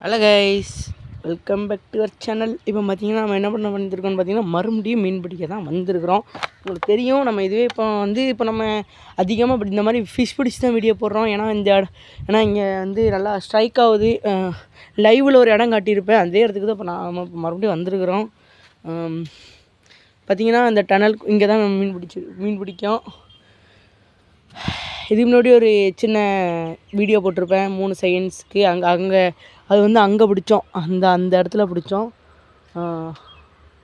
Hello guys, welcome back to our channel. இப்போ பார்த்தீங்கன்னா நம்ம என்ன பண்ண வந்திருக்கோம்னு பார்த்தீங்கன்னா மறுபடியும் மீன் பிடிக்க தான் வந்திருக்கிறோம். உங்களுக்கு தெரியும் நம்ம இதுவே இப்போ நம்ம அதிகமாக இந்த மாதிரி ஃபிஷ் பிடிச்சி தான் வீடியோ போடுறோம். ஏன்னா இங்கே வந்து நல்லா ஸ்ட்ரைக் ஆகுது. லைவில் ஒரு இடம் காட்டியிருப்பேன், அதே இடத்துக்கு தான் இப்போ நாம் இப்போ மறுபடியும் வந்திருக்கிறோம். பார்த்திங்கன்னா இந்த டனல் இங்கே தான் மீன் பிடிக்கும். இதுக்கு முன்னாடி ஒரு சின்ன வீடியோ போட்டிருப்பேன் 3 செகண்ட்ஸ்க்கு. அங்கே அது வந்து அங்கே பிடிச்சோம், அந்த இடத்துல பிடிச்சோம்.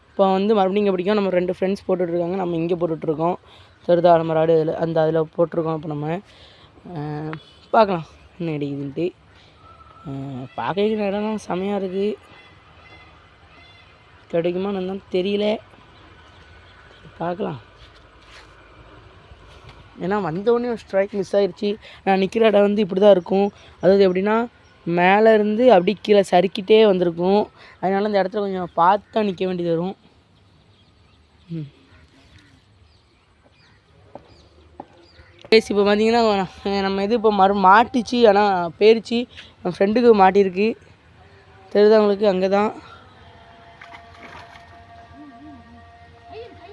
இப்போ வந்து மறுபடியும் இங்கே பிடிக்கும். நம்ம 2 ஃப்ரெண்ட்ஸ் போட்டுட்ருக்காங்க, நம்ம இங்கே போட்டுட்ருக்கோம். தெருதாழ மராடு அதில் போட்டிருக்கோம். இப்போ நம்ம பார்க்கலாம் என்ன கிடைக்குதுன்ட்டு. பார்க்க இடம்லாம் செமையாக இருக்குது. கிடைக்குமா என்னன்னு தெரியல, பார்க்கலாம். ஏன்னா வந்தோடனே ஒரு ஸ்ட்ரைக் மிஸ் ஆகிடுச்சி. நான் நிற்கிற இடம் வந்து இப்படி தான் இருக்கும். அதாவது எப்படின்னா மேலேருந்து அப்படி கீழே சறுக்கிட்டே வந்திருக்கும். அதனால இந்த இடத்துல கொஞ்சம் பார்த்து தான் நிற்க வேண்டியது வரும். பேசி இப்போ பார்த்தீங்கன்னா நம்ம இது இப்போ மாட்டிச்சு, ஆனால் பேரிச்சு. என் ஃப்ரெண்டுக்கு மாட்டியிருக்கு, தெரியுதா உங்களுக்கு? அங்கே தான்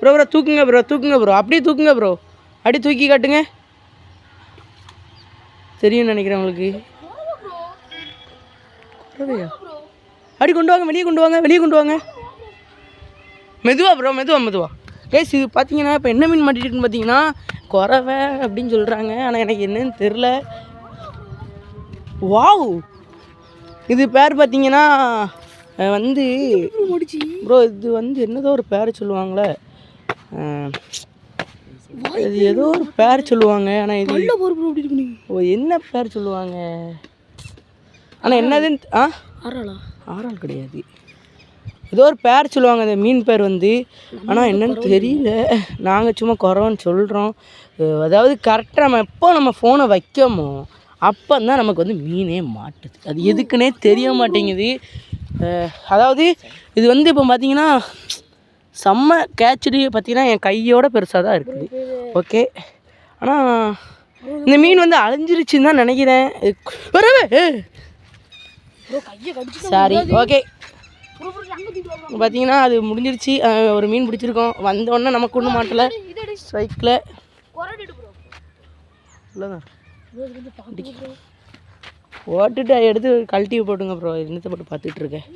ப்ரோ தூக்குங்க ப்ரோ, அப்படியே தூக்குங்க ப்ரோ, அப்படி தூக்கி காட்டுங்க. தெரியும் நினைக்கிறேன் உங்களுக்கு. அப்படி கொண்டு வாங்க, வெளியே கொண்டு வாங்க. மெதுவா ப்ரோ, மெதுவா. கேஸ் இது பார்த்தீங்கன்னா இப்போ என்ன மீன் மாட்டிட்டுருக்குன்னு பார்த்தீங்கன்னா குறவை அப்படின்னு சொல்கிறாங்க, ஆனால் எனக்கு என்னன்னு தெரில. வாவ், இது பேர் பார்த்தீங்கன்னா வந்து ப்ரோ இது வந்து என்னதோ ஒரு பேர் சொல்லுவாங்களே, இது ஏதோ ஒரு பேர் சொல்லுவாங்க. ஆனால் இது என்ன பேர் சொல்லுவாங்க, ஆனால் என்னதுன்னு ஆறால் கிடையாது, ஏதோ ஒரு பேர் சொல்லுவாங்க அந்த மீன் பேர் வந்து. ஆனால் என்னன்னு தெரியல. நாங்கள் சும்மா குறவன்னு சொல்கிறோம். அதாவது கரெக்டாக நம்ம ஃபோனை வைக்கமோ அப்போ தான் நமக்கு வந்து மீனே மாட்டுது. அது எதுக்குன்னே தெரிய மாட்டேங்குது. அதாவது இது வந்து இப்போ பார்த்தீங்கன்னா செம்ம கேட்சடி. பார்த்தீங்கன்னா என் கையோட பெருசாக தான் இருக்குது. ஓகே, ஆனால் இந்த மீன் வந்து அழிஞ்சிருச்சுன்னு தான் நினைக்கிறேன். சாரி. ஓகே, பார்த்தீங்கன்னா அது முடிஞ்சிருச்சு. ஒரு மீன் பிடிச்சிருக்கோம். வந்தோடனே நமக்கு ஒன்றும் மாட்டலை. ஸ்ட்ரைக்கில் ஓட்டுட்டு எடுத்து கழட்டி போட்டுங்க ப்ரோ. என்னத்தை போட்டு பார்த்துட்டு இருக்கேன்.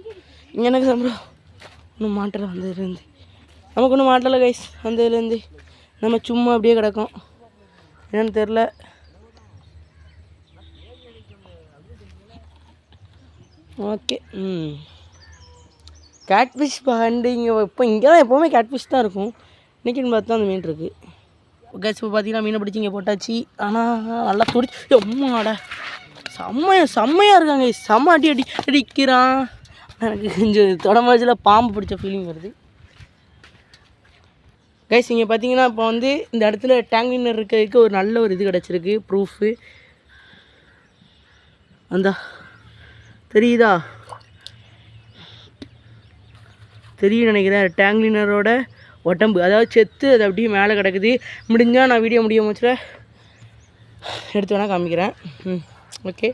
எனக்கு தான் ப்ரோ ஒன்றும் மாட்டலை. வந்ததுலேருந்து நமக்கு ஒன்றும் மாட்டலை கைஸ். வந்ததுலேருந்து நம்ம சும்மா அப்படியே கிடக்கும், என்னன்னு தெரில. ஓகே, கேட்ஃபிஷ் பண்டு இங்கே தான் எப்போவுமே கேட்ஃபிஷ் தான் இருக்கும். இன்றைக்கின்னு பார்த்து அந்த மீன் இருக்குது. கேஸ் இப்போ பார்த்தீங்கன்னா மீனை பிடிச்சி இங்கே போட்டாச்சு. ஆனால் நல்லா துடிச்சு அம்மாட செம்மையாக இருக்காங்க. செம்ம அடிக்கிறான். எனக்கு கொஞ்சம் தொடமாச்சில் பாம்பு பிடிச்ச ஃபீலிங் வருது. கைஸ் இங்கே பார்த்தீங்கன்னா இப்போ வந்து இந்த இடத்துல டேங்கினர் இருக்கிறதுக்கு ஒரு நல்ல ஒரு இது கிடச்சிருக்கு, ப்ரூஃபு. அந்த தெரியுதா, தெரியும் நினைக்கிறேன். டேங்க்லினரோட உடம்பு அதாவது செத்து அது அப்படியே மேலே கிடக்குது. முடிஞ்சால் நான் வீடியோ முடிச்சல எடுத்து வேணால் காமிக்கிறேன். ஓகே,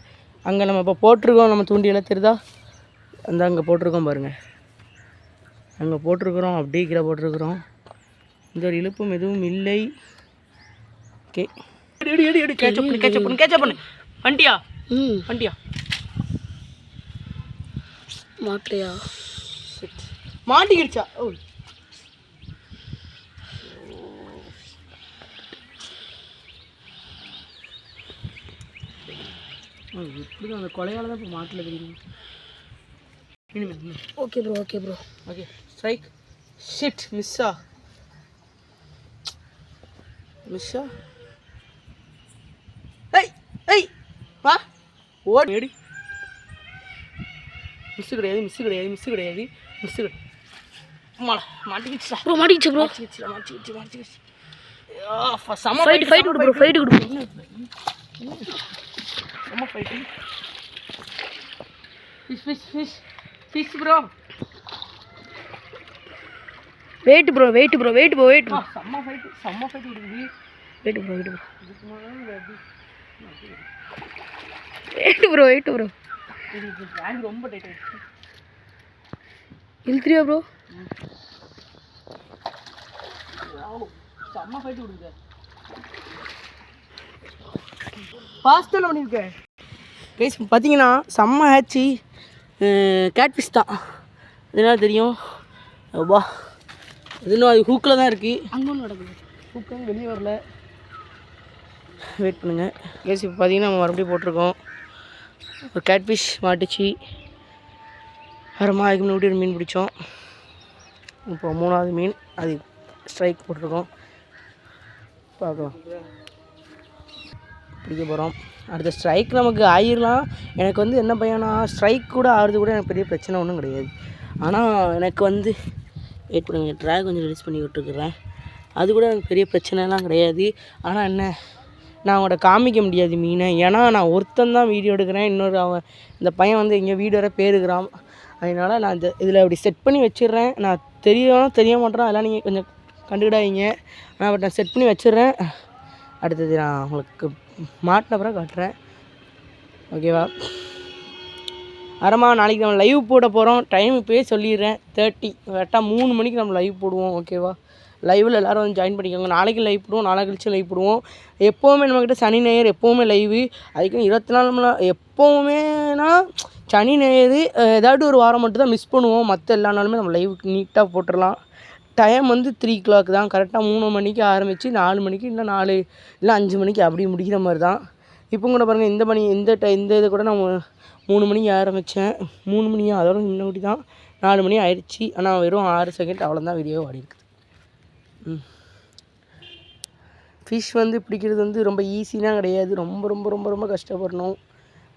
அங்கே நம்ம இப்போ போட்டிருக்கோம். நம்ம தூண்டியெல்லாம் தெரியுதா, அந்த அங்கே போட்டிருக்கோம் பாருங்கள். அங்கே போட்டிருக்கிறோம், அப்படியே கீழே போட்டிருக்கிறோம். இந்த ஒரு இழுப்பும் எதுவும் இல்லை. ஓகே, கேட்சப் பண்ணு. வண்டியா மாட்டியா, மாட்டிக்கிடுச்சா? ஓ, இப்படி அந்த கொலையால தான் இப்போ மாட்டில் தெரியும். Okay bro. Okay, strike. Shit, மிஸ்ஸா. ஏய் வா, ஓடி. மிஸ்ஸு கிடையாது. மாட்டிக்கிச்சு ப்ரோ. செம்ம ஃபைட் கொடு ப்ரோ. செம்ம fight. Fish bro. Wait bro. செம்ம ஃபைட் கொடுக்குது. Wait bro. ஹேண்ட் ரொம்ப டைட் ஆயிடுச்சு. இழுத்துறியா ப்ரோ? செம்ம ஃபைட்டு கொடுக்குது. ஃபாஸ்ட்டாக பண்ணியிருக்கேன் கைஸ். பார்த்தீங்கன்னா செம்ம ஹேட்சி கேட்ஃபிஷ் தான். இதனால் தெரியும் வா. அது இன்னும் அது ஹூக்கில் தான் இருக்குது. அங்கே ஒன்று நடக்குது. ஹூக்கு வெளியே வரல. வெயிட் பண்ணுங்கள் கைஸ். இப்போ பார்த்தீங்கன்னா நம்ம மறுபடியும் போட்டிருக்கோம். ஒரு கேட்ஃபிஷ் மாட்டுச்சு. அதுக்கு முன்னாடி ஒரு மீன் பிடிச்சோம். இப்போ 3வது மீன் அது ஸ்ட்ரைக் போட்டிருக்கோம். பார்க்கலாம் பிடிக்க போகிறோம். அடுத்த ஸ்ட்ரைக் நமக்கு ஆயிடலாம். எனக்கு வந்து என்ன பையனா ஸ்ட்ரைக் கூட ஆகிறது கூட எனக்கு பெரிய பிரச்சனை ஒன்றும் கிடையாது. ஆனால் எனக்கு வந்து வெயிட் பண்ணுங்க, ட்ராக் கொஞ்சம் ரிலீஸ் பண்ணி விட்டுருக்குறேன். அது கூட எனக்கு பெரிய பிரச்சனைலாம் கிடையாது. ஆனால் என்ன, நான் அவங்களோட காமிக்க முடியாது மீனை. ஏன்னா நான் ஒருத்தன் தான் வீடியோ எடுக்கிறேன். இன்னொரு அவன் இந்த பையன் வந்து எங்கள் வீடு வர பேருக்கிறான். அதனால் நான் இதில் அப்படி செட் பண்ணி வச்சிடுறேன். நான் தெரிய மாட்டேறேன். அதெல்லாம் நீங்கள் கொஞ்சம் கண்டுக்கிடாதீங்க. ஆனால் பட் நான் செட் பண்ணி வச்சிடுறேன். அடுத்தது நான் உங்களுக்கு மாட்டின பிறகு காட்டுறேன். ஓகேவா? நாளைக்கு நம்ம லைவ் போட போகிறோம். டைம் இப்போயே சொல்லிடுறேன். 30 கரெக்டாக 3 மணிக்கு நம்ம லைவ் போடுவோம். ஓகேவா? லைவில் எல்லோரும் வந்து ஜாயின் பண்ணிக்கோங்க. நாளைக்கு லைவ் போடுவோம், நாளை கழிச்சு லைவ் போடுவோம். எப்போவுமே நம்மக்கிட்ட சனி ஞாயிறு எப்போவுமே லைவு. அதுக்குன்னு 24 மணி நேரம் எப்போவுமேனா சனி ஞாயிறு ஏதாட்டு ஒரு வாரம் மட்டும் தான் மிஸ் பண்ணுவோம். மற்ற எல்லா நாளுமே நம்ம லைவுக்கு நீட்டாக போட்டுடலாம். டைம் வந்து 3 o'clock தான். கரெக்டாக 3 மணிக்கு ஆரம்பித்து 4 மணிக்கு இல்லை 4 இல்லை 5 மணிக்கு அப்படி முடிக்கிற மாதிரி தான். இப்போ கூட பாருங்கள் இந்த இதை கூட நான் 3 மணிக்கு ஆரம்பித்தேன். 3 மணியா அதோட முன்னாடி தான் 4 மணி ஆயிடுச்சு. ஆனால் வெறும் 6 செகண்ட் அவ்வளோதான் வீடியோ ஆடி இருக்குது. ஃபிஷ் வந்து பிடிக்கிறது வந்து ரொம்ப ஈஸிலாம் கிடையாது. ரொம்ப ரொம்ப ரொம்ப ரொம்ப கஷ்டப்படணும்.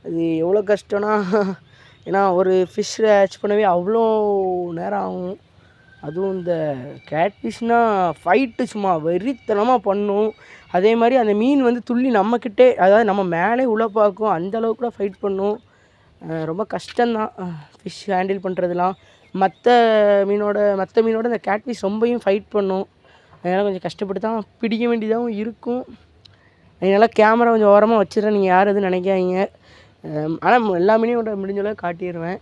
அது எவ்வளோ கஷ்டம்னா, ஏன்னா ஒரு ஃபிஷ் கேட்ச் பண்ணவே அவ்வளோ நேரம் ஆகும். அதுவும் இந்த கேட்ஃபிஷ்னால் ஃபைட்டு சும்மா வெறித்தனமாக பண்ணும். அதே மாதிரி அந்த மீன் வந்து துள்ளி நம்மக்கிட்டே, அதாவது நம்ம மேலே உள்ள பார்க்கும். அந்தளவுக்கு கூட ஃபைட் பண்ணும். ரொம்ப கஷ்டம்தான் ஃபிஷ் ஹேண்டில் பண்ணுறதுலாம். மற்ற மீனோட இந்த கேட்ஃபிஷ் ரொம்பவும் ஃபைட் பண்ணும். அதனால் கொஞ்சம் கஷ்டப்பட்டு தான் பிடிக்க வேண்டியதாகவும் இருக்கும். அதனால் கேமரா கொஞ்சம் ஓரமாக வச்சிடுறேன். நீங்கள் யார் எதுவும் நினைக்காதீங்க. ஆனால் எல்லா மீனையும் முடிஞ்சளவு காட்டிடுவேன்.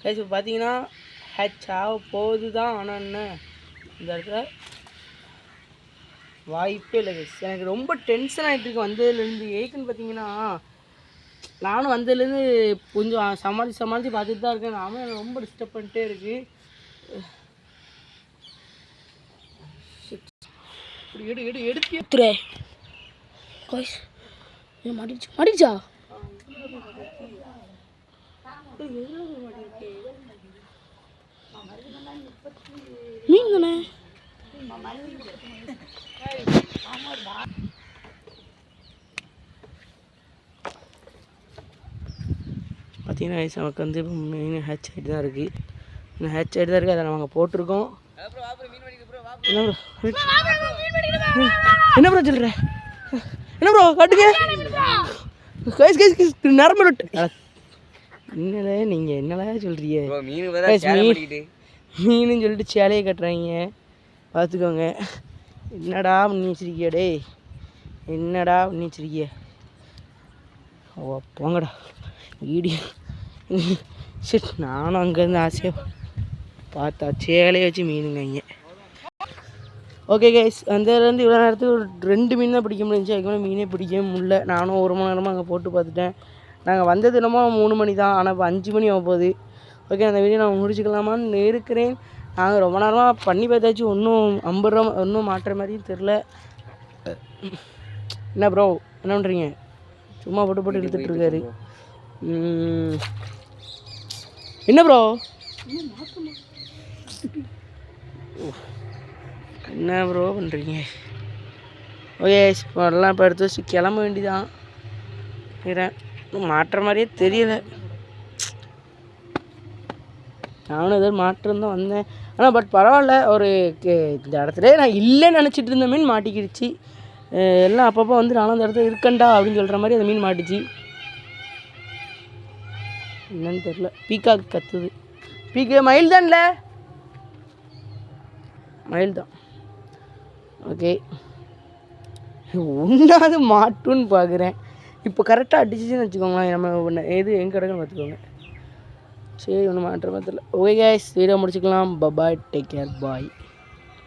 கைஸ் இப்போ பார்த்தீங்கன்னா ஹேட்ச் ஆக போகுது தான். ஆனால் என்ன, இந்த இடத்துல வாய்ப்பே இல்லை கைஸ். எனக்கு ரொம்ப டென்ஷன் ஆகிட்டு இருக்கு வந்ததுலேருந்து. ஏக்குன்னு பார்த்தீங்கன்னா நானும் வந்ததுலேருந்து கொஞ்சம் சமாளித்து பார்த்துட்டு தான் இருக்கேன். நானும் எனக்கு ரொம்ப டிஸ்டர்ப் பண்ணிட்டே இருக்குது. எடுத்துறே கைஸ். மாட்டிச்சா? மீன் தானே? பார்த்தீங்கன்னா நமக்கு வந்து மீன் ஹேட்ச் ஆகிட்டு தான் இருக்குது. இன்னும் ஹேட்ச் ஆகிட்டு தான் இருக்குது. அதை நாங்கள் போட்டிருக்கோம். என்ன ப்ரோ சொல்கிற? என்ன ப்ரோ காட்டுங்க கைஸ். நரம்பு என்னடா நீங்கள் என்னடா சொல்கிறீங்க? மீனுன்னு சொல்லிட்டு சேலையை கட்டுறாங்க. பார்த்துக்கோங்க. என்னடா பண்ணி வச்சிருக்கியா டே? என்னடா பண்ணி வச்சிருக்கிய? ஓ போங்கடா வீடியோ. சரி நானும் அங்கேருந்து ஆசையாக பார்த்தா சேலையை வச்சு மீனுங்க இங்கே. ஓகே கைஸ், அந்தலேருந்து இவ்வளோ நேரத்துக்கு ஒரு 2 மீன் தான் பிடிக்க முடிஞ்சிச்சு. அதுக்கு மீனே பிடிக்கவே முடியல. நானும் 1 மணி நேரமாக அங்கே போட்டு பார்த்துட்டேன். நாங்கள் வந்தது என்னமோ 3 மணி தான். ஆனால் இப்போ 5 மணி ஆக போகுது. ஓகே, அந்த வீடியோ நான் முடிச்சுக்கலாமான்னு இருக்கிறேன். நாங்கள் ரொம்ப நேரமாக பண்ணி பார்த்தாச்சு. ஒன்றும் 50 ரூபா ஒன்றும் மாட்டுற மாதிரியும் தெரில. என்ன ப்ரோ என்ன பண்ணுறீங்க? சும்மா போட்டு இழுத்துட்ருக்காரு. என்ன ப்ரோ என்ன ப்ரோ பண்ணுறீங்க? ஓகே இப்போ எல்லாம் இப்போ எடுத்து வச்சு கிளம்ப வேண்டிதான். மாட்டுற மாதிரியே தெரியலை. நானும் எதாவது மாற்றம் தான் வந்தேன். ஆனால் பட் பரவாயில்ல. ஒரு இந்த இடத்துல நான் இல்லைன்னு நினச்சிட்டு இருந்த மீன் மாட்டிக்கிடுச்சு. எல்லாம் அப்பப்போ வந்து நானும் அந்த இடத்துல இருக்கண்டா அப்படின்னு சொல்கிற மாதிரி அந்த மீன் மாட்டிச்சு. என்னன்னு தெரில. பீக்காக் கத்துது. மயில் தான்ல? மயில் தான். ஓகே, ஒன்றாவது மாட்டுன்னு பார்க்குறேன். இப்போ கரெக்டாக அடிச்சிச்சுன்னு வச்சுக்கோங்களேன், நம்ம ஒன்று எது எங்கே கிடக்குன்னு பார்த்துக்கோங்க. சரி ஒன்றும் மாற்றம் தெரியல. ஓகே கைஸ், வீடியோ முடிச்சுக்கலாம். பாய், டேக் கேர், பாய்.